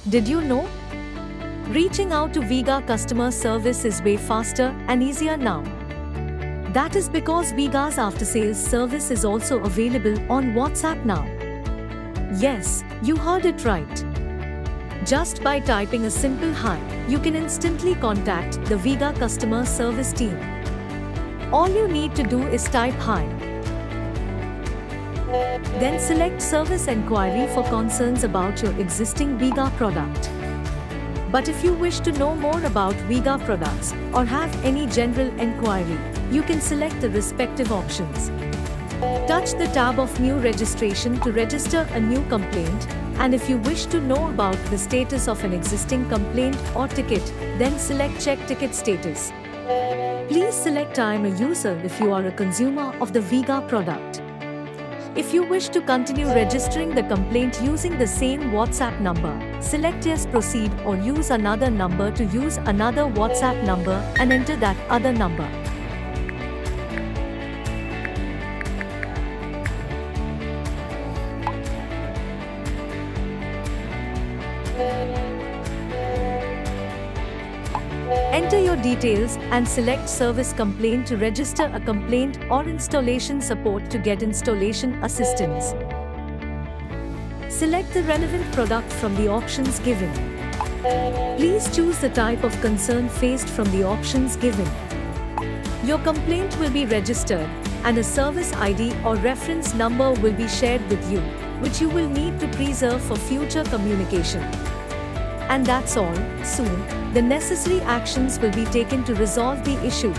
Did you know? Reaching out to Viega customer service is way faster and easier now. That is because Viega's after-sales service is also available on WhatsApp now. Yes, you heard it right. Just by typing a simple hi, you can instantly contact the Viega customer service team. All you need to do is type hi. Then select Service Enquiry for concerns about your existing Viega product. But if you wish to know more about Viega products or have any general enquiry, you can select the respective options. Touch the tab of New Registration to register a new complaint, and if you wish to know about the status of an existing complaint or ticket, then select Check Ticket Status. Please select I am a user if you are a consumer of the Viega product. If you wish to continue registering the complaint using the same WhatsApp number, select Yes Proceed or use another number to use another WhatsApp number and enter that other number. Enter your details and select Service Complaint to register a complaint or Installation Support to get installation assistance. Select the relevant product from the options given. Please choose the type of concern faced from the options given. Your complaint will be registered, and a service ID or reference number will be shared with you, which you will need to preserve for future communication. And that's all. Soon, the necessary actions will be taken to resolve the issue.